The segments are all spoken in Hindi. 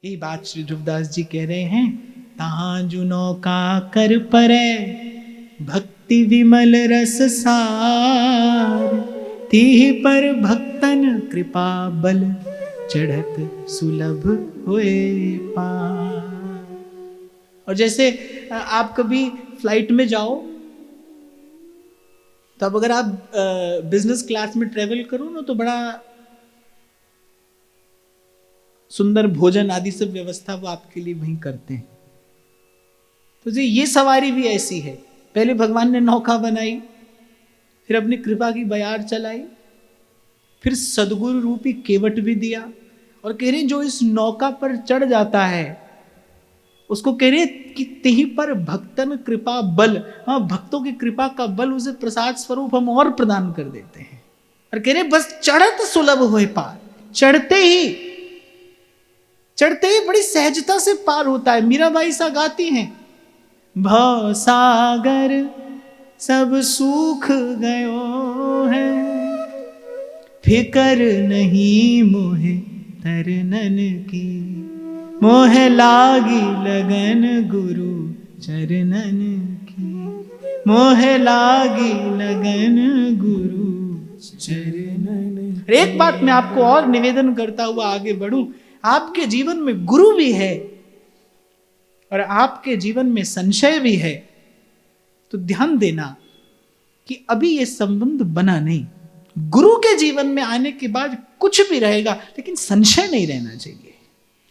यही बात श्री ध्रुवदास जी कह रहे हैं। तहां जु नौका कर परे भक्ति विमल रस सार, तीह पर भक्तन कृपा बल चढ़त सुलभ हुए पार। और जैसे आप कभी फ्लाइट में जाओ तो अब अगर आप बिजनेस क्लास में ट्रेवल करो ना तो बड़ा सुंदर भोजन आदि सब व्यवस्था वो आपके लिए वहीं करते हैं। तो जी ये सवारी भी ऐसी है। पहले भगवान ने नौका बनाई, फिर अपनी कृपा की बयार चलाई, फिर सदगुरु रूपी केवट भी दिया, और कह रहे जो इस नौका पर चढ़ जाता है उसको कह रहे कि तेही पर भक्तन कृपा बल, हाँ भक्तों की कृपा का बल उसे प्रसाद स्वरूप हम और प्रदान कर देते हैं। और कह रहे बस चढ़त सुलभ होए पार, चढ़ते ही बड़ी सहजता से पार होता है। मीराबाई सा गाती हैं, भव सागर सब सूख गयो है, फिकर नहीं मोहे तरनन की, मोह लागी लगन गुरु चरणन की, मोह लागी लगन गुरु चरणन। एक बात मैं आपको और निवेदन करता हुआ आगे बढ़ूं, आपके जीवन में गुरु भी है और आपके जीवन में संशय भी है, तो ध्यान देना कि अभी यह संबंध बना नहीं। गुरु के जीवन में आने के बाद कुछ भी रहेगा लेकिन संशय नहीं रहना चाहिए।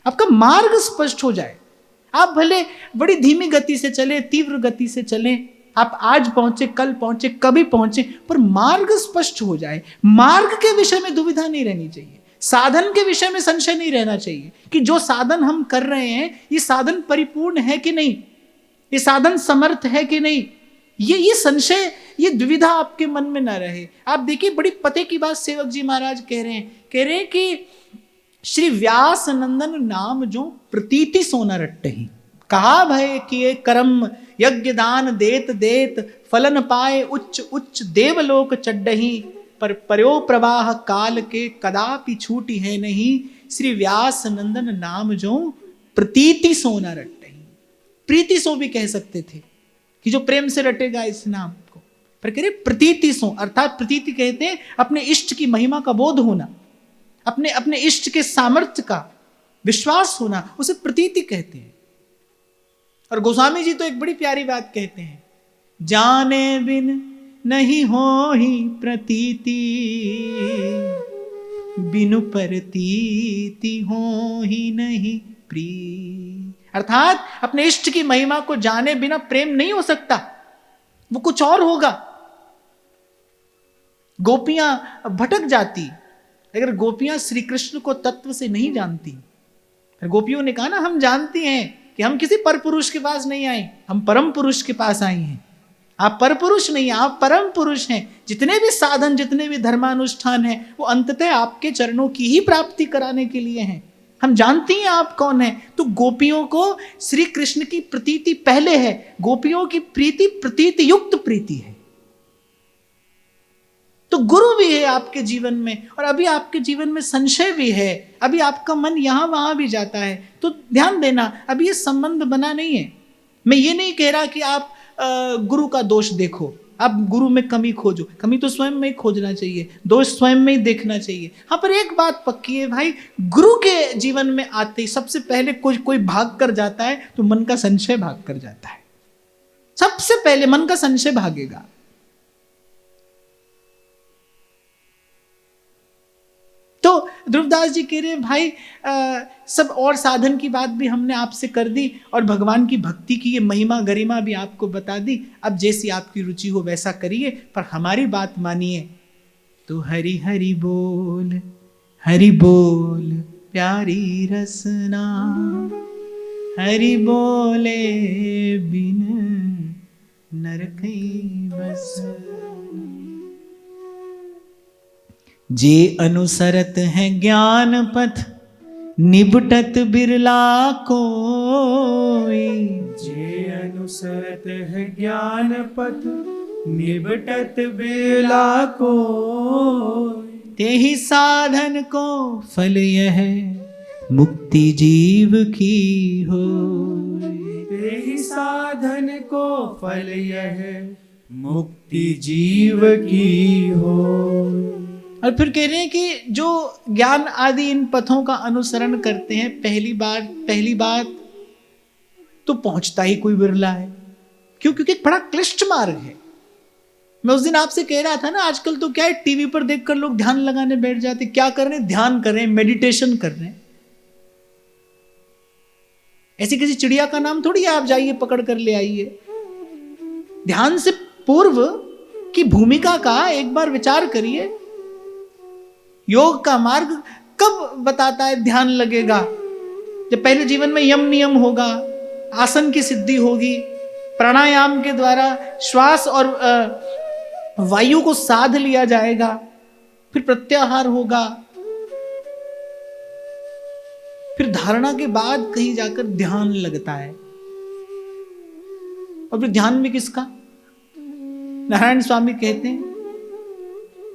आपका मार्ग स्पष्ट हो जाए। आप भले बड़ी धीमी गति से चले, तीव्र गति से चले, आप आज पहुंचे, कल पहुंचे, कभी पहुंचे, पर मार्ग स्पष्ट हो जाए। मार्ग के विषय में दुविधा नहीं रहनी चाहिए, साधन के विषय में संशय नहीं रहना चाहिए कि जो साधन हम कर रहे हैं ये साधन परिपूर्ण है कि नहीं, ये साधन समर्थ है कि नहीं, ये संशय, ये दुविधा आपके मन में ना रहे। आप देखिए बड़ी पते की बात सेवक जी महाराज कह रहे हैं कि श्री व्यास नंदन नाम जो प्रतीति सोना रट्टहि, कहा भय किए कर्म यज्ञ दान देत देत, फलन पाए उच्च उच्च देवलोक चड्डही, पर पर्यो प्रवाह काल के कदापि छूटी है नहीं, श्री व्यास नंदन नाम जो प्रतीति सोना रट्टहि। प्रीति सो भी कह सकते थे कि जो प्रेम से रटेगा इस नाम को, पर कह रहे प्रतीति सो, अर्थात प्रतीति कहते हैं अपने इष्ट की महिमा का बोध होना, अपने इष्ट के सामर्थ्य का विश्वास होना, उसे प्रतीति कहते हैं। और गोस्वामी जी तो एक बड़ी प्यारी बात कहते हैं, जाने बिन नहीं हो ही प्रतीति, बिनु प्रतीति हो ही नहीं प्रीति। अर्थात अपने इष्ट की महिमा को जाने बिना प्रेम नहीं हो सकता, वो कुछ और होगा। गोपियां भटक जाती अगर गोपियां श्री कृष्ण को तत्व से नहीं जानती। गोपियों ने कहा ना, हम जानती हैं कि हम किसी पर पुरुष के पास नहीं आए, हम परम पुरुष के पास आई हैं। आप पर पुरुष नहीं, आप परम पुरुष हैं। जितने भी साधन, जितने भी धर्मानुष्ठान हैं, वो अंततः आपके चरणों की ही प्राप्ति कराने के लिए हैं। हम जानती हैं आप कौन हैं। तो गोपियों को श्री कृष्ण की प्रतीति पहले है, गोपियों की प्रीति प्रतीति युक्त प्रीति है। तो गुरु भी है आपके जीवन में, और अभी आपके जीवन में संशय भी है, अभी आपका मन यहां वहां भी जाता है, तो ध्यान देना अभी ये संबंध बना नहीं है। मैं ये नहीं कह रहा कि आप गुरु का दोष देखो, आप गुरु में कमी खोजो, कमी तो स्वयं में ही खोजना चाहिए, दोष स्वयं में ही देखना चाहिए। हाँ, पर एक बात पक्की है भाई, गुरु के जीवन में आते ही सबसे पहले कोई भाग कर जाता है तो मन का संशय भाग कर जाता है। सबसे पहले मन का संशय भागेगा। तो ध्रुवदास जी कह रहे भाई सब और साधन की बात भी हमने आपसे कर दी, और भगवान की भक्ति की ये महिमा गरिमा भी आपको बता दी। अब जैसी आपकी रुचि हो वैसा करिए, पर हमारी बात मानिए। तो हरि हरि बोल प्यारी रसना, हरि बोले बिन नरकई बस। जे अनुसरत है ज्ञान पथ, निबटत बिरला कोई। जे अनुसरत है ज्ञान पथ, निबटत बिरला कोई। तेहि साधन को फल यह मुक्ति जीव की हो। तेहि साधन को फल यह मुक्ति जीव की हो। और फिर कह रहे हैं कि जो ज्ञान आदि इन पथों का अनुसरण करते हैं, पहली बात तो पहुंचता ही कोई बिरला है। क्यों? क्योंकि एक बड़ा क्लिष्ट मार्ग है। मैं उस दिन आपसे कह रहा था ना, आजकल तो क्या है, टीवी पर देखकर लोग ध्यान लगाने बैठ जाते। क्या कर रहे हैं? ध्यान कर रहे हैं, मेडिटेशन कर रहे हैं। ऐसी किसी चिड़िया का नाम थोड़ी है आप जाइए पकड़ कर ले आइए। ध्यान से पूर्व की भूमिका का एक बार विचार करिए। योग का मार्ग कब बताता है ध्यान लगेगा? जब पहले जीवन में यम नियम होगा, आसन की सिद्धि होगी, प्राणायाम के द्वारा श्वास और वायु को साध लिया जाएगा, फिर प्रत्याहार होगा, फिर धारणा के बाद कहीं जाकर ध्यान लगता है। और फिर ध्यान में किसका? नारायण स्वामी कहते हैं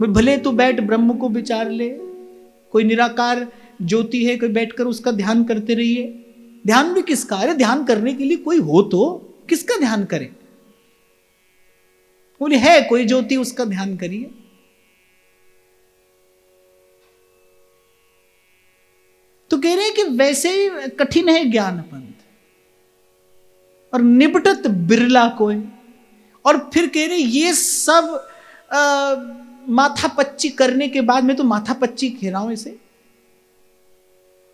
भले तू बैठ ब्रह्म को विचार ले। कोई निराकार ज्योति है, कोई बैठकर उसका ध्यान करते रहिए। ध्यान भी किसका? अरे ध्यान करने के लिए कोई हो तो किसका ध्यान करें? बोले है कोई ज्योति, उसका ध्यान करिए। तो कह रहे हैं कि वैसे ही कठिन है ज्ञान पंथ और निपटत बिरला कोई। और फिर कह रहे ये सब माथा पच्ची करने के बाद, मैं तो माथा पच्ची कह रहा हूं इसे,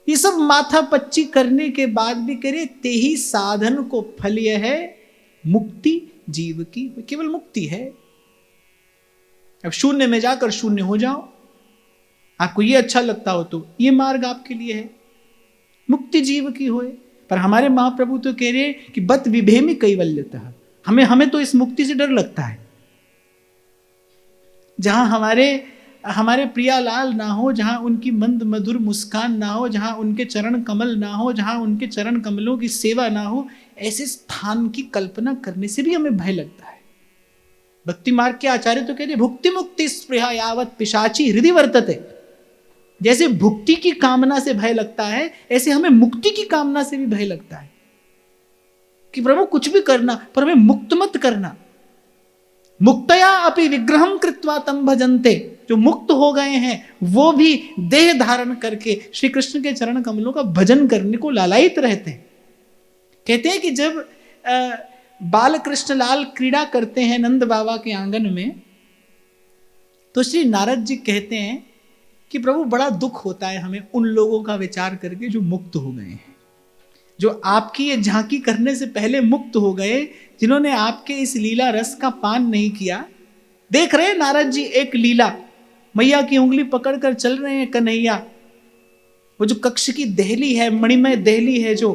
ये सब माथा पच्ची करने के बाद भी कह रहे तेहि साधन को फल यह है मुक्ति जीव की। केवल मुक्ति है। अब शून्य में जाकर शून्य हो जाओ। आपको ये अच्छा लगता हो तो ये मार्ग आपके लिए है, मुक्ति जीव की होए। पर हमारे महाप्रभु तो कह रहे हैं कि बत विभेमी कैवल्यतः। हमें तो इस मुक्ति से डर लगता है। जहां हमारे प्रियालाल ना हो, जहां उनकी मंद मधुर मुस्कान ना हो, जहां उनके चरण कमल ना हो, जहां उनके चरण कमलों की सेवा ना हो, ऐसे स्थान की कल्पना करने से भी हमें भय लगता है। भक्ति मार्ग के आचार्य तो कहते भुक्ति मुक्ति स्पृहा यावत पिशाची हृदय वर्तते। जैसे भुक्ति की कामना से भय लगता है, ऐसे हमें मुक्ति की कामना से भी भय लगता है कि प्रभु कुछ भी करना, पर हमें मुक्त मत करना। मुक्तया अपि विग्रहम कृत्वा तम भजन्ते। जो मुक्त हो गए हैं वो भी देह धारण करके श्री कृष्ण के चरण कमलों का भजन करने को लालायित रहते हैं। कहते हैं कि जब बाल कृष्ण लाल क्रीड़ा करते हैं नंद बाबा के आंगन में, तो श्री नारद जी कहते हैं कि प्रभु बड़ा दुख होता है हमें उन लोगों का विचार करके जो मुक्त हो गए हैं, जो आपकी ये झांकी करने से पहले मुक्त हो गए, जिन्होंने आपके इस लीला रस का पान नहीं किया। देख रहे हैं नारद जी एक लीला, मैया की उंगली पकड़कर चल रहे हैं कन्हैया। वो जो कक्ष की देहली है, मणिमय देहली है, जो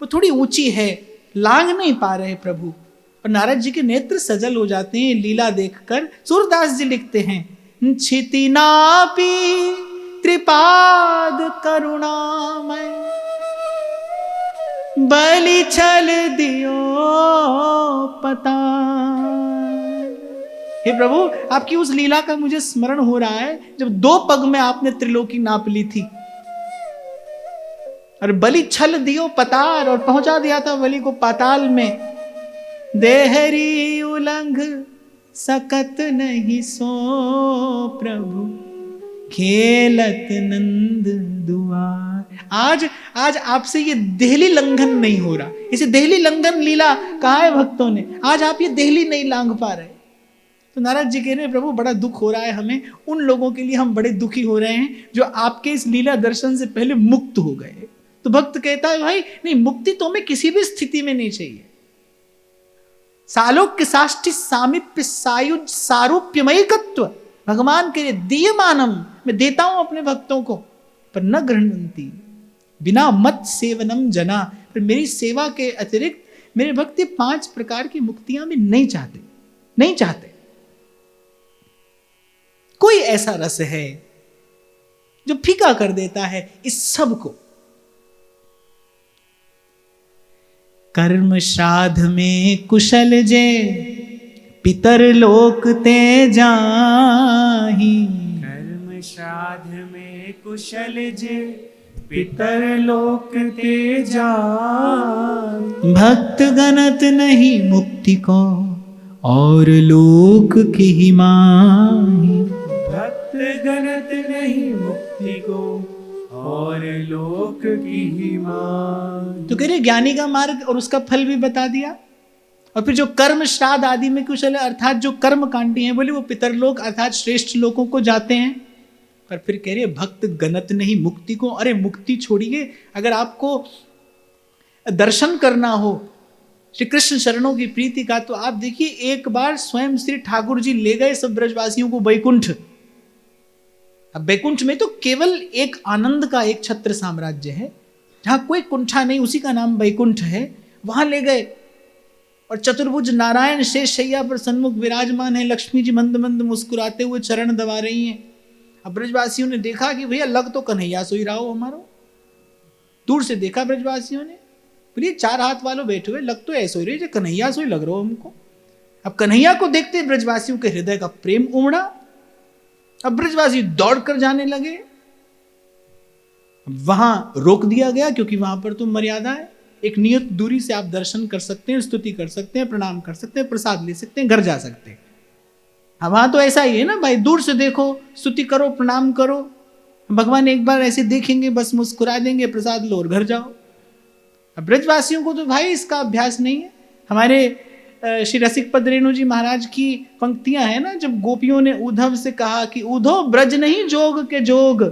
वो थोड़ी ऊंची है, लांग नहीं पा रहे प्रभु। और नारद जी के नेत्र सजल हो जाते हैं लीला देखकर। सूरदास जी लिखते हैं छिति नापी त्रिपाद करुणामय, बलि छल दियो पता। हे प्रभु, आपकी उस लीला का मुझे स्मरण हो रहा है जब 2 पग में आपने त्रिलोकी नाप ली थी और बलि छल दियो पतार, और पहुंचा दिया था बलि को पाताल में। देहरी उलंघ सकत नहीं सो प्रभु, खेलत नंद दुआर। आज आपसे ये देहली लंघन नहीं हो रहा। इसे देहली लंघन लीला कहा है भक्तों ने। आज आप ये देहली नहीं लांघ पा रहे। तो नारद जी कह रहे प्रभु बड़ा दुख हो रहा है हमें, उन लोगों के लिए हम बड़े दुखी हो रहे हैं जो आपके इस लीला दर्शन से पहले मुक्त हो गए। तो भक्त कहता है भाई नहीं, मुक्ति तो हमें किसी भी स्थिति में नहीं चाहिए। सालोक्य साष्टि सामीप्य सायुज सारूप्यमयिकत्व भगवान के लिए दीयमानम, मैं देता हूं अपने भक्तों को, पर न गृह्णन्ति बिना मत सेवनम जना। पर मेरी सेवा के अतिरिक्त मेरे भक्त 5 प्रकार की मुक्तियां भी नहीं चाहते। कोई ऐसा रस है जो फीका कर देता है इस सब को। कर्म श्राद्ध में कुशल जे पितर लोक ते जाही, कर्म श्राद्ध में कुशल जे पितर लोक ते जाय। भक्त गणत नहीं मुक्ति को और लोक की ही माही। भक्त गणत नहीं मुक्ति को और लोक की ही मान। तो कह रहे ज्ञानी का मार्ग और उसका फल भी बता दिया। और फिर जो कर्म श्राद्ध आदि में कुशल है, अर्थात जो कर्म कांडी हैं, बोले वो पितरलोक अर्थात श्रेष्ठ लोकों को जाते हैं। पर फिर कह रहे भक्त गणत नहीं मुक्ति को। अरे मुक्ति छोड़िए, अगर आपको दर्शन करना हो श्री कृष्ण शरणों की प्रीति का, तो आप देखिए एक बार स्वयं श्री ठाकुर जी ले गए सब ब्रजवासियों को वैकुंठ। अब वैकुंठ में तो केवल एक आनंद का एक छत्र साम्राज्य है, जहां कोई कुंठा नहीं, उसी का नाम वैकुंठ है। वहां ले गए और चतुर्भुज नारायण शेष शैया पर सन्मुख विराजमान है। लक्ष्मी जी मंद मंद मुस्कुराते हुए चरण दबा रही हैं। अब ब्रजवासियों ने देखा कि भैया लग तो कन्हैया सोई रहा हो हमारो। दूर से देखा ब्रजवासियों ने, बोलिए चार हाथ वालों बैठे हुए, लग तो ऐसो ही रहे, कन्हैया सोई लग रहा हो हमको। अब कन्हैया को देखते ब्रजवासियों के हृदय का प्रेम उमड़ा। अब ब्रजवासी दौड़ कर जाने लगे। वहां रोक दिया गया, क्योंकि वहां पर तो मर्यादा है। एक नियत दूरी से आप दर्शन कर सकते हैं, स्तुति कर सकते हैं, प्रणाम कर सकते हैं, प्रसाद ले सकते हैं, घर जा सकते हैं। वहां तो ऐसा ही है ना भाई, दूर से देखो, स्तुति करो, प्रणाम करो, भगवान एक बार ऐसे देखेंगे, बस मुस्कुरा देंगे, प्रसाद लो और घर जाओ। अब ब्रजवासियों को तो भाई इसका अभ्यास नहीं है। हमारे श्री रसिक पद रेणु जी महाराज की पंक्तियां हैं ना, जब गोपियों ने उद्धव से कहा कि उद्धव ब्रज नहीं जोग के जोग,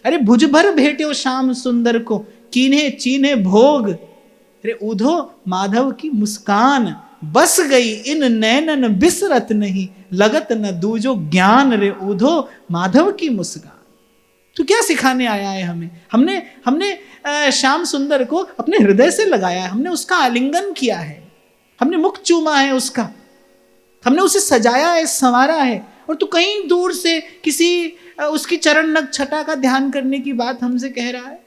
अरे भुज भर भेट्यो श्याम सुंदर को, कीन्हे चीन्हे भोग। अरे उद्धव माधव की मुस्कान बस गई इन नैनन बिसरत नहीं, लगत न दूजो ज्ञान। रे उद्धव माधव की मुस्कान। तो क्या सिखाने आया है हमें? हमने श्याम सुंदर को अपने हृदय से लगाया है, हमने उसका आलिंगन किया है, हमने मुख चूमा है उसका, हमने उसे सजाया है, संवारा है। और तू कहीं दूर से किसी उसकी चरण नख छटा का ध्यान करने की बात हमसे कह रहा है।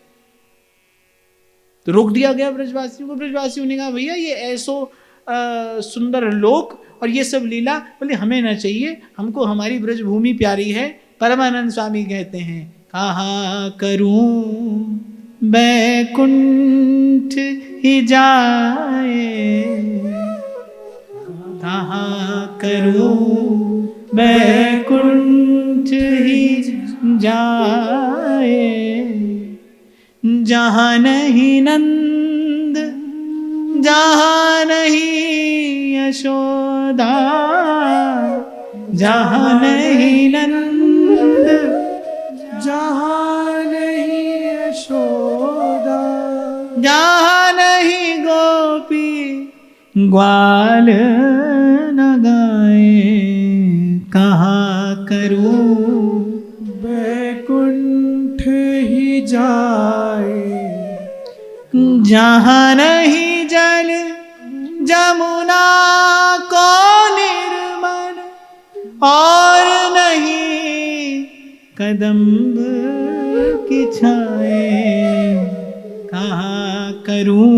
तो रोक दिया गया ब्रजवासियों को। ब्रजवासियों ने कहा भैया ये ऐसो सुंदर लोक और ये सब लीला, बोले हमें ना चाहिए, हमको हमारी ब्रजभूमि प्यारी है। परमानंद स्वामी कहते हैं कहा करूं बैकुंठ ही जाए, कहाँ करूं बैकुंठ ही जाए, जहाँ नहीं नंद जहाँ नहीं यशोदा, जहाँ नहीं नंद जहाँ नहीं यशोदा, जहाँ नहीं गोपी ग्वाल न गाए, कहाँ करूं बैकुंठ ही जाए, जहाँ नहीं जल जमुना को निर्मल और नहीं कदम्ब की छाए, कहाँ करूं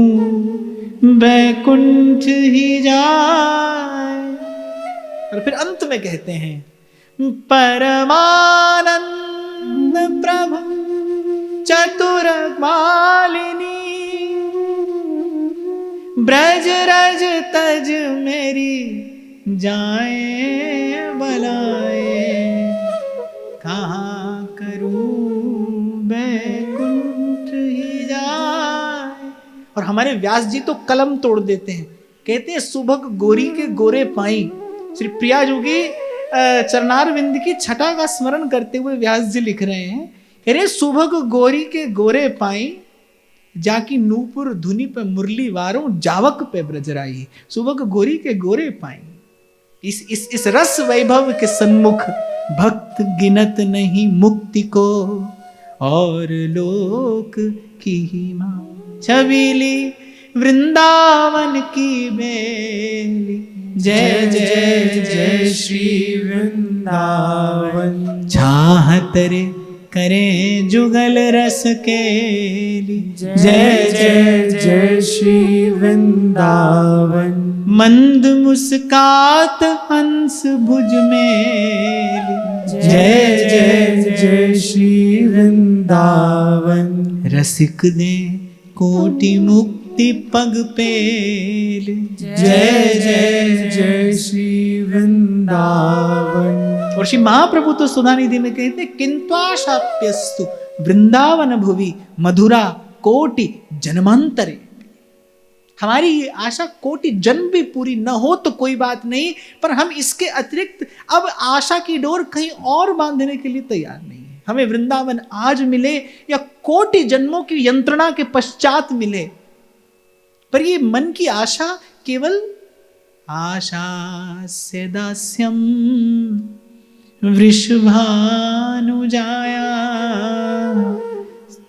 बैकुंठ ही जाए। और फिर अंत में कहते हैं परमानंद प्रभु चतुर मालिनी, ब्रज रज तज मेरी जाए बलाए, कहाँ करूं बैकुंठ ही जाए। और हमारे व्यास जी तो कलम तोड़ देते हैं, कहते हैं सुभग गोरी के गोरे पाई। श्री प्रिया जोगी चरणारविंद की छटा का स्मरण करते हुए व्यास जी लिख रहे हैं, कह रहे सुभग गोरी के गोरे पाई, जाकी नूपुर धुनी पे मुरली वारों, जावक पे ब्रजराई। सुभग गोरी के गोरे पाई। इस रस वैभव के सन्मुख भक्त गिनत नहीं मुक्ति को और लोक की ही मां। छबीली वृंदावन की बेली, जय जय जय श्री वृंदावन। चाहत रे करें जुगल रस केली, जय जय जय श्री वृंदावन। मंद मुस्कात हंस भुज मेली, जय जय जय श्री वृंदावन। रसिक दे कोटि मुक्ति पग पेल। जय जय जय श्री वृंदावन। और श्री महाप्रभु तो सुधानिधि में कहते किंत्वाशाप्यस्तु वृंदावन भुवि मधुरा कोटि जन्मांतरे। हमारी ये आशा कोटि जन्म भी पूरी न हो तो कोई बात नहीं, पर हम इसके अतिरिक्त अब आशा की डोर कहीं और बांधने के लिए तैयार नहीं है। हमें वृंदावन आज मिले या कोटि जन्मों की यंत्रणा के पश्चात मिले, पर ये मन की आशा केवल आशा से दास्यम वृषभानुजाया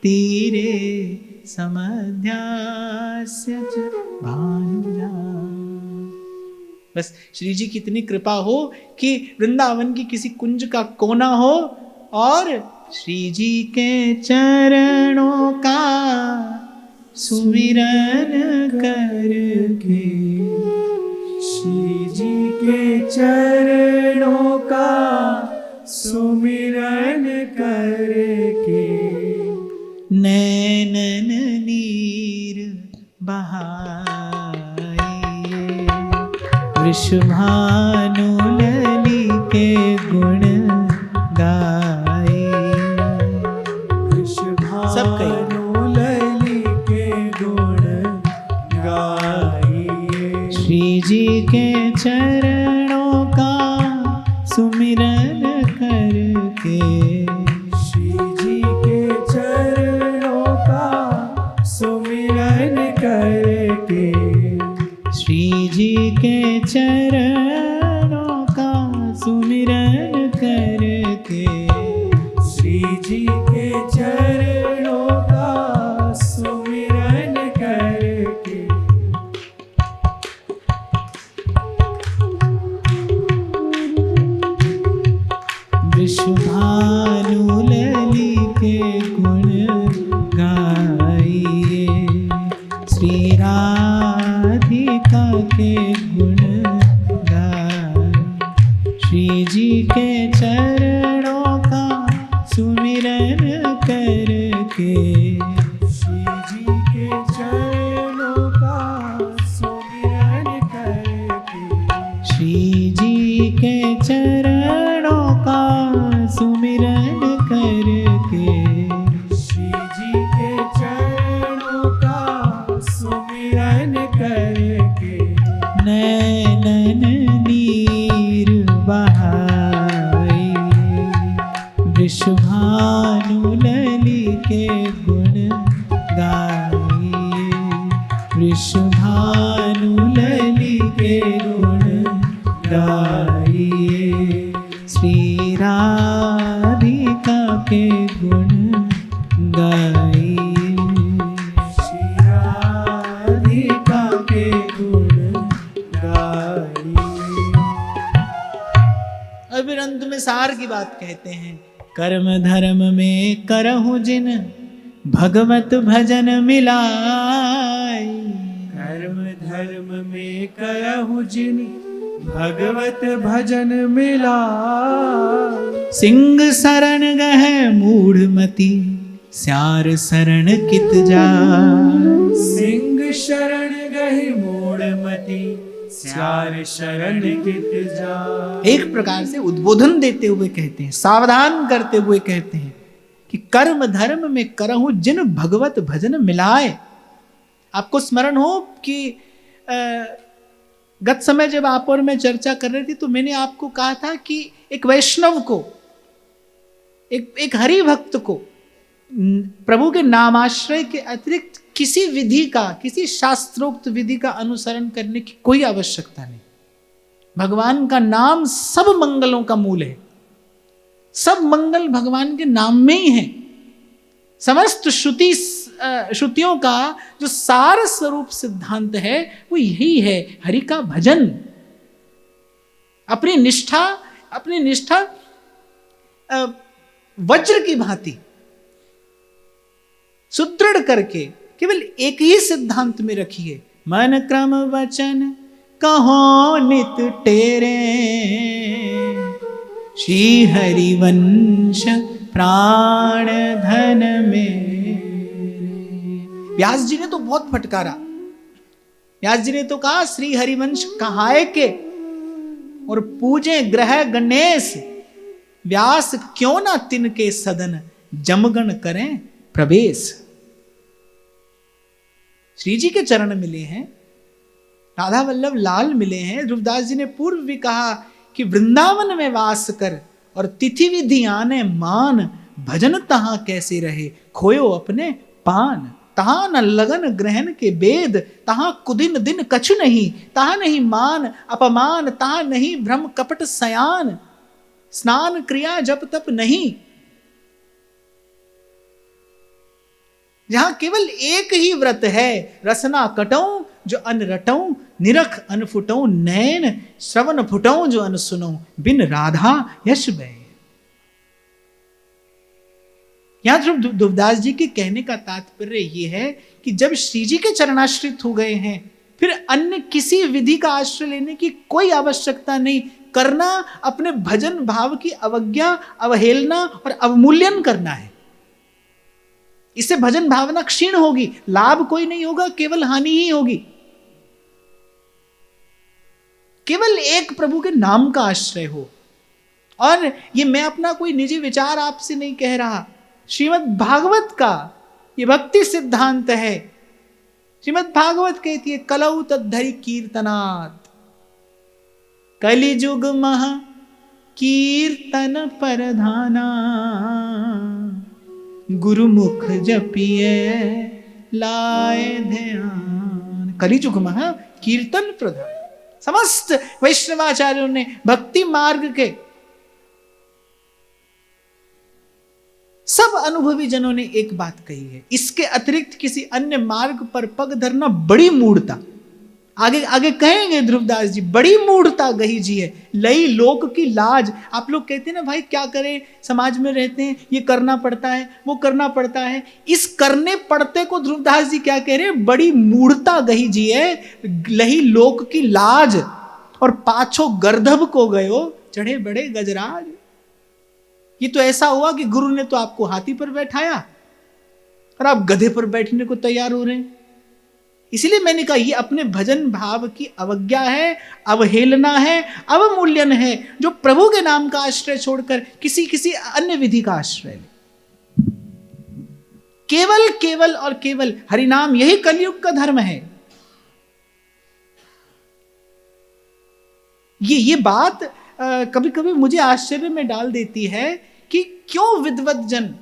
तीरे समध्यास्य च भानुजा। बस श्री जी की इतनी कृपा हो कि वृंदावन की किसी कुंज का कोना हो और श्री जी के चरणों का सुमिरन करके, श्री जी के चरणों का सुमिरन करके नैनन नीर बहाइए, वृषभानुलली के गुण गाइए। वृषभानुलली के गुण गाइए। श्री जी के चरणों का सुमिरन करके, श्री जी के चरणों का सुमिरन करके, श्री जी के चरणों का सुमिरन करके, श्री जी के चरणों का सुमिरन करके वृषभानुलली के गुण गाइए, श्री राधिका के गुण गाइए। श्री जी के चरणों का सुमिरन करके, श्री जी के चरणों का सुमिरन करके, श्री जी के चरणों का सुमिरन करके, श्री जी के चरणों का सुमिरन करके नैनन नीर बहाइए, वृषभानुलली के गुण गाइए, वृषभानुलली के गुण गाइए, श्री राधिका के गुण गाइए, श्री राधिका के गुण गाइए। अब फिर अंत में सार की बात कहते हैं, कर्म धर्म में करहु जिन भगवत भजन मिलाई। कर्म धर्म में करहु जिन भगवत भजन मिला। सिंह शरण गह मूढ़मति स्यार शरण कित जाय। सिंह शरण गहि मूढ़मति स्यार शरण कित जाय। एक प्रकार से उद्बोधन देते हुए कहते हैं, सावधान करते हुए कहते हैं कि कर्म धर्म में करहु जिन भगवत भजन मिलाए। आपको स्मरण हो कि गत समय जब आप और मैं चर्चा कर रही थी तो मैंने आपको कहा था कि एक वैष्णव को, एक हरि भक्त को प्रभु के नामाश्रय के अतिरिक्त किसी विधि का, किसी शास्त्रोक्त विधि का अनुसरण करने की कोई आवश्यकता नहीं। भगवान का नाम सब मंगलों का मूल है। सब मंगल भगवान के नाम में ही है। समस्त श्रुतियों का जो सार स्वरूप सिद्धांत है वो यही है, हरि का भजन। अपनी निष्ठा वज्र की भांति सुदृढ़ करके केवल एक ही सिद्धांत में रखिए, मन क्रम वचन कहो नित टेरे, श्री हरिवंश प्राण धन में व्यास जी ने तो बहुत फटकारा। व्यास जी ने तो कहा श्री हरिवंश कहाए के और पूजे ग्रह गणेश, व्यास क्यों ना तिनके सदन जमगण करें प्रवेश। श्री जी के चरण मिले हैं, राधा वल्लभ लाल मिले हैं। ध्रुवदास जी ने पूर्व भी कहा कि वृंदावन में वास कर और तिथि विधि आने मान, भजन तहां कैसे रहे खोयो अपने पान। तहां न लगन ग्रहण के वेद, तहां कुदिन दिन कछु नहीं, तहां नहीं मान अपमान, तहां नहीं भ्रम कपट सयान, स्नान क्रिया जप तप नहीं। जहां केवल एक ही व्रत है, रसना कटऊं जो अन रटऊं, निरख अन फुटऊं नैन, श्रवण फुटऊं जो अन सुनऊं, बिन राधा यश बै। यहां ध्रुवदास जी के कहने का तात्पर्य यह है कि जब श्री जी के चरणाश्रित हो गए हैं, फिर अन्य किसी विधि का आश्रय लेने की कोई आवश्यकता नहीं। करना अपने भजन भाव की अवज्ञा, अवहेलना और अवमूल्यन करना है। इससे भजन भावना क्षीण होगी, लाभ कोई नहीं होगा, केवल हानि ही होगी। केवल एक प्रभु के नाम का आश्रय हो। और ये मैं अपना कोई निजी विचार आपसे नहीं कह रहा, श्रीमद् भागवत का ये भक्ति सिद्धांत है। श्रीमद् भागवत कहती है कलौ तद्धरि कीर्तनात्, कलिजुग महा कीर्तन परधाना, गुरुमुख जपिए लाए ध्यान। कलिजुग महा कीर्तन प्रधान। समस्त वैष्णवाचार्यों ने भक्ति मार्ग के सब अनुभवी जनों ने एक बात कही है, इसके अतिरिक्त किसी अन्य मार्ग पर पग धरना बड़ी मूढ़ता। आगे आगे कहेंगे ध्रुवदास जी, बड़ी मूढ़ता गही जी है, लई लोक की लाज। आप लोग कहते हैं ना भाई क्या करें, समाज में रहते हैं, ये करना पड़ता है, वो करना पड़ता है। इस करने पड़ते को ध्रुवदास जी क्या कह रहे हैं, बड़ी मूढ़ता गही जी है, लही लोक की लाज। और पाछो गर्दभ को गयो चढ़े बड़े गजराज। ये तो ऐसा हुआ कि गुरु ने तो आपको हाथी पर बैठाया और आप गधे पर बैठने को तैयार हो रहे हैं। इसलिए मैंने कहा ये अपने भजन भाव की अवज्ञा है, अवहेलना है, अवमूल्यन है, जो प्रभु के नाम का आश्रय छोड़कर किसी अन्य विधि का आश्रय ले। केवल केवल और केवल हरिनाम, यही कलयुग का धर्म है। ये बात कभी कभी मुझे आश्चर्य में डाल देती है कि क्यों विद्वत जन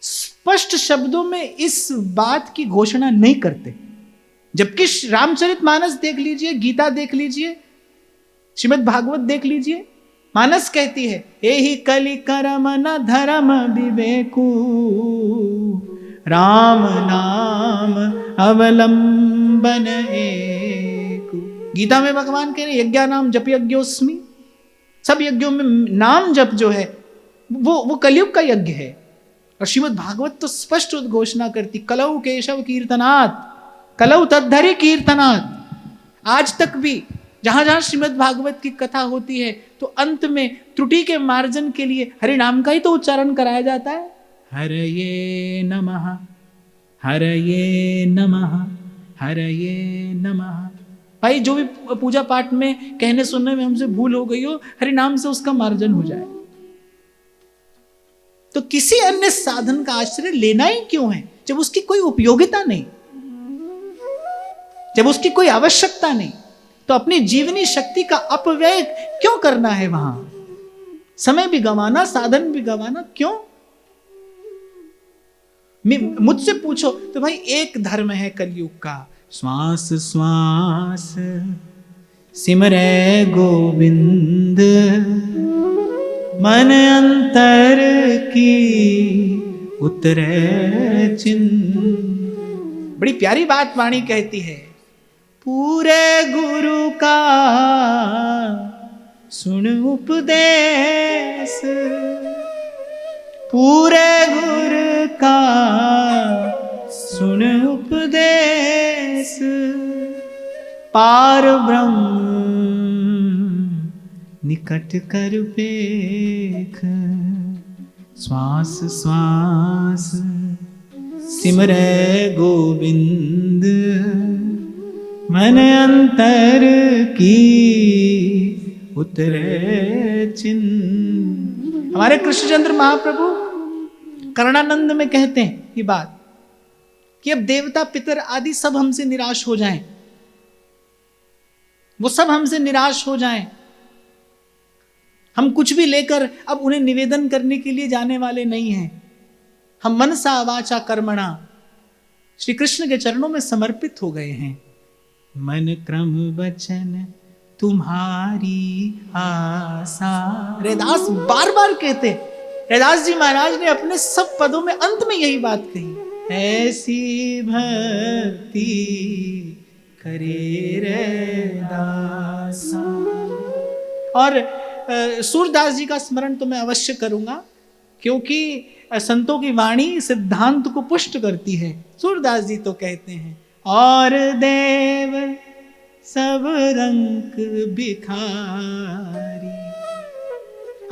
स्पष्ट शब्दों में इस बात की घोषणा नहीं करते। जबकि रामचरितमानस देख लीजिए, गीता देख लीजिए, श्रीमद् भागवत देख लीजिए, मानस कहती है एहि कलि करम न धर्म विवेकु, राम नाम अवलंबन एकु। गीता में भगवान कह रहे हैं यज्ञा नाम जप यज्ञोस्मि। सब यज्ञों में नाम जप जो है वो कलयुग का यज्ञ है। और श्रीमद् भागवत तो स्पष्ट उद्घोषणा करती कलौ केशव कीर्तनात्, कलौ तद्धरि कीर्तनात्। आज तक भी जहां जहां श्रीमद् भागवत की कथा होती है तो अंत में त्रुटि के मार्जन के लिए हरि नाम का ही तो उच्चारण कराया जाता है। हरये नमः, हरये नमः, हरये नमः। भाई जो भी पूजा पाठ में कहने सुनने में हमसे भूल हो गई हो, हरि नाम से उसका मार्जन हो जाए। तो किसी अन्य साधन का आश्रय लेना ही क्यों है जब उसकी कोई उपयोगिता नहीं, जब उसकी कोई आवश्यकता नहीं। तो अपनी जीवनी शक्ति का अपव्यय क्यों करना है वहां, समय भी गंवाना, साधन भी गंवाना क्यों। मुझसे पूछो तो भाई एक धर्म है कलयुग का, श्वास श्वास सिमरै गोविंद, मन अंतर की उतरे चिन्ह। बड़ी प्यारी बात वाणी कहती है, पूरे गुरु का सुन उपदेश, पूरे गुरु का सुन उपदेश, पार ब्रह्म निकट कर पेख, श्वास श्वास सिमरै गोविंद मन अंतर की उतरे चिन्ह। हमारे कृष्णचंद्र महाप्रभु कर्णानंद में कहते हैं ये बात कि अब देवता पितर आदि सब हमसे निराश हो जाएं, वो सब हमसे निराश हो जाएं, हम कुछ भी लेकर अब उन्हें निवेदन करने के लिए जाने वाले नहीं हैं। हम मनसा वाचा कर्मणा श्री कृष्ण के चरणों में समर्पित हो गए हैं। मन क्रम वचन तुम्हारी आशा, रैदास बार बार कहते, रैदास जी महाराज ने अपने सब पदों में अंत में यही बात कही, ऐसी भक्ति करे रैदासा। और सूरदास जी का स्मरण तो मैं अवश्य करूंगा, क्योंकि संतों की वाणी सिद्धांत को पुष्ट करती है। सूरदास जी तो कहते हैं, और देव सब रंग भिखारी।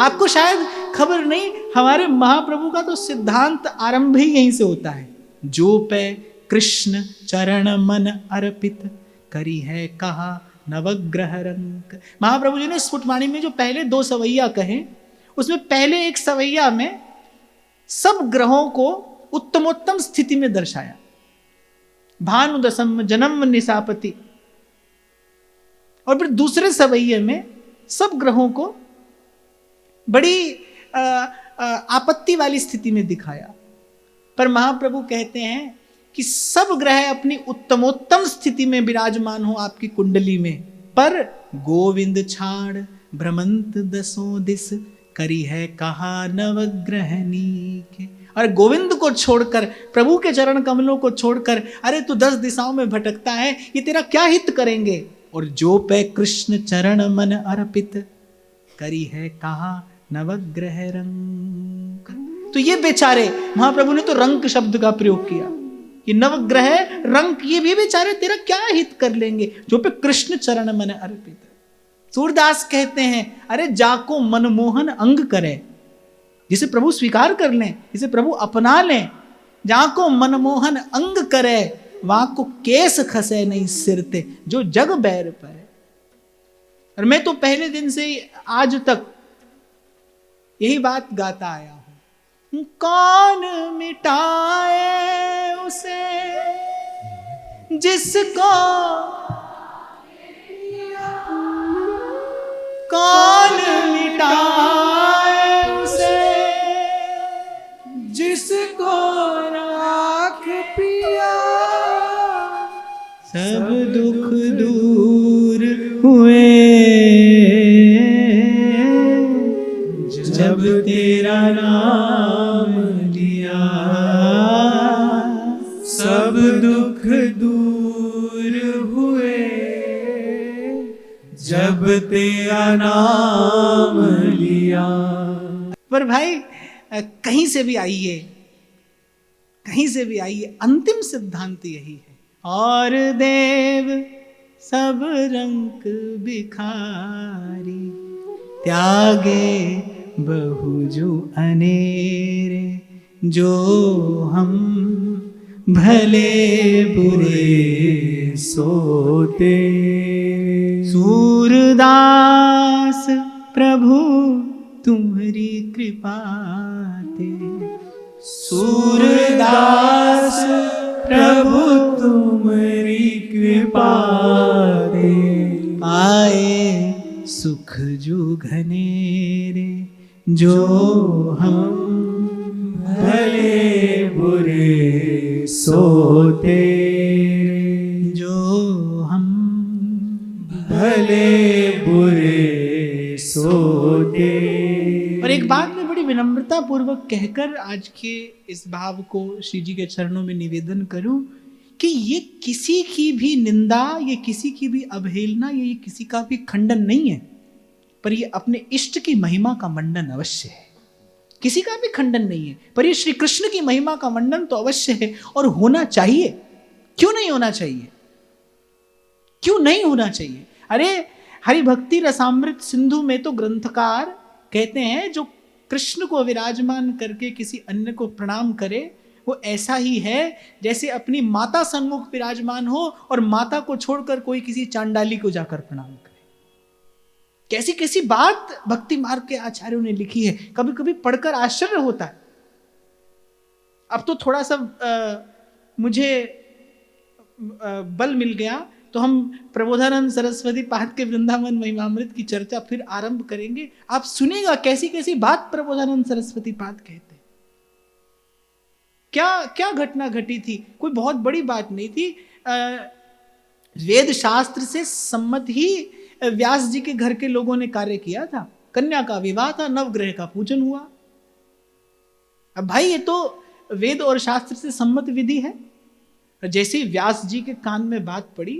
आपको शायद खबर नहीं, हमारे महाप्रभु का तो सिद्धांत आरंभ ही यहीं से होता है। जो पे कृष्ण चरण मन अर्पित, करी है कहा नवग्रह रंग। महाप्रभु जी ने स्फुटवाणी में जो पहले 2 सवैया कहे, उसमें पहले एक सवैया में सब ग्रहों को उत्तमोत्तम स्थिति में दर्शाया। भानुदसम जन्म निशापति, और फिर दूसरे सवैये में सब ग्रहों को बड़ी आपत्ति वाली स्थिति में दिखाया। पर महाप्रभु कहते हैं कि सब ग्रह अपनी उत्तमोत्तम स्थिति में विराजमान हो आपकी कुंडली में, पर गोविंद छाड़ भ्रमंत दसों दिस, करी है कहा नवग्रहणी के। और गोविंद को छोड़कर, प्रभु के चरण कमलों को छोड़कर, अरे तू 10 दिशाओं में भटकता है, ये तेरा क्या हित करेंगे। और जो पे कृष्ण चरण मन अर्पित, करी है कहा नवग्रह रंग। तो ये बेचारे, महाप्रभु ने तो रंग शब्द का प्रयोग किया, ये नवग्रह रंग, ये भी बेचारे तेरा क्या हित कर लेंगे, जो पे कृष्ण चरण मन अर्पित। सूरदास कहते हैं, अरे जाको मनमोहन अंग करे, जिसे प्रभु स्वीकार कर लें, जिसे प्रभु अपना लें, जाको मनमोहन अंग करे, वहां को केस खसे नहीं सिरते, जो जग बैर पर। और मैं तो पहले दिन से आज तक यही बात गाता आया हूं, कौन मिटाए उसे जिसको, कौन मिटाए उसे जिसको राख पिया, सब दुख दूर हुए जब तेरा नाम लिया, सब दुख दूर हुए जब तेरा नाम लिया। पर भाई कहीं से भी आइए, कहीं से भी आइए, अंतिम सिद्धांत यही है, और देव सब रंग भिखारी, त्यागे बहुजु अनेरे, जो हम भले बुरे सोते। सूरदास प्रभु तुम्हारी कृपा ते, सूरदास प्रभु तुम्हारी कृपा ते, आए सुख जो घनेरे, जो हम भले बुरे सोते, जो हम भले बुरे सोते। और एक बात मैं बड़ी विनम्रता पूर्वक कहकर आज के इस भाव को श्री जी के चरणों में निवेदन करूं कि ये किसी की भी निंदा, ये किसी की भी अवहेलना, ये किसी का भी खंडन नहीं है, पर ये अपने इष्ट की महिमा का मंडन अवश्य है। किसी का भी खंडन नहीं है, पर ये श्री कृष्ण की महिमा का मंडन तो अवश्य है और होना चाहिए। क्यों नहीं होना चाहिए? क्यों नहीं होना चाहिए? अरे हरि भक्ति रसामृत सिंधु में तो ग्रंथकार कहते हैं, जो कृष्ण को विराजमान करके किसी अन्य को प्रणाम करे, वो ऐसा ही है जैसे अपनी माता सन्मुख विराजमान हो और माता को छोड़कर कोई किसी चांडाली को जाकर प्रणाम करे। कैसी कैसी बात भक्ति मार्ग के आचार्यों ने लिखी है, कभी कभी पढ़कर आश्चर्य होता है। अब तो थोड़ा सा मुझे बल मिल गया, तो हम प्रबोधानंद सरस्वती पाद के वृंदावन महिमामृत की चर्चा फिर आरंभ करेंगे। आप सुनिएगा कैसी कैसी बात प्रबोधानंद सरस्वती पाद कहते हैं। क्या क्या घटना घटी थी, कोई बहुत बड़ी बात नहीं थी। वेद शास्त्र से सम्मत ही व्यास जी के घर के लोगों ने कार्य किया था। कन्या का विवाह था, नवग्रह का पूजन हुआ। अब भाई ये तो वेद और शास्त्र से सम्मत विधि है। जैसे ही व्यास जी के कान में बात पड़ी,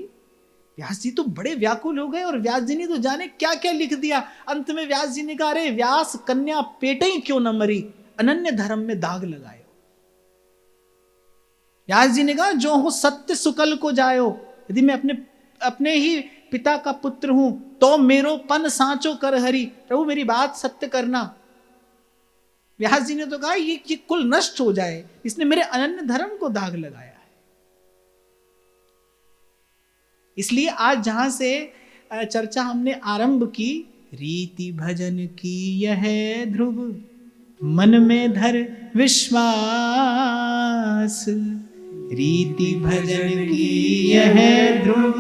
व्यास जी तो बड़े व्याकुल हो गए और व्यास जी ने तो जाने क्या क्या लिख दिया। अंत में व्यास जी ने कहा, अरे व्यास, कन्या पेटे ही क्यों न मरी, अनन्य धर्म में दाग लगायो। व्यास जी ने कहा, जो हो सत्य सुकल को जायो, यदि मैं अपने ही पिता का पुत्र हूं तो मेरो पन सांचो कर हरि, प्रभु मेरी बात सत्य करना। व्यास जी ने तो कहा ये कुल नष्ट हो जाए, इसने मेरे अनन्य धर्म को दाग लगाया है। इसलिए आज जहां से चर्चा हमने आरंभ की, रीति भजन की यह ध्रुव, मन में धर विश्वास। रीति भजन की यह ध्रुव,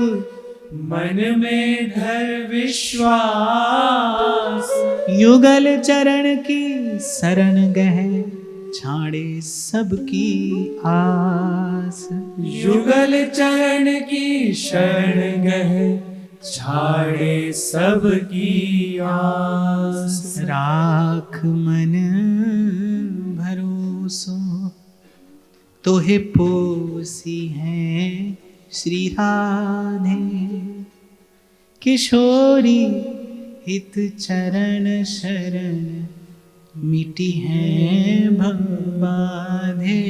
मन में धर विश्वास। युगल चरण की शरण गह, छाड़े सबकी आस। युगल चरण की शरण गह, छाड़े सबकी आस। राख मन भरोसो, तोहे पोसी हैं श्री राधे। किशोरी हित चरण शरण, मिटी हैं भव बाधे,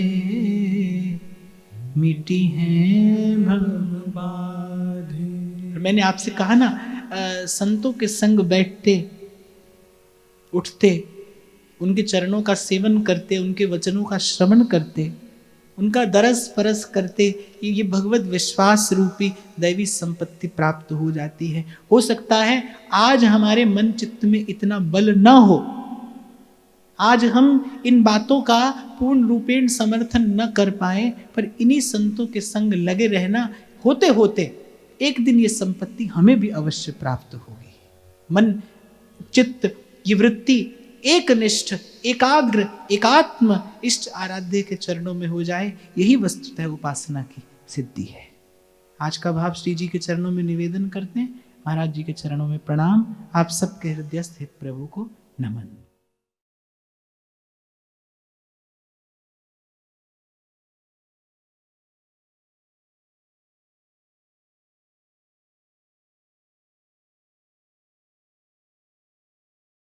मिटी हैं भव बाधे। मैंने आपसे कहा ना, संतों के संग बैठते उठते, उनके चरणों का सेवन करते, उनके वचनों का श्रवण करते, उनका दरस परस करते, ये भगवत विश्वास रूपी दैवी संपत्ति प्राप्त हो जाती है। हो सकता है आज हमारे मन चित्त में इतना बल न हो, आज हम इन बातों का पूर्ण रूपेण समर्थन न कर पाए, पर इन्हीं संतों के संग लगे रहना, होते होते एक दिन ये संपत्ति हमें भी अवश्य प्राप्त होगी। मन चित्त ये वृत्ति एकनिष्ठ, एकाग्र, एकात्म इष्ट आराध्य के चरणों में हो जाए, यही वस्तुतः उपासना की सिद्धि है। आज का भाव श्री जी के चरणों में निवेदन करते हैं। महाराज जी के चरणों में प्रणाम। आप सबके हृदयस्थ हित प्रभु को नमन।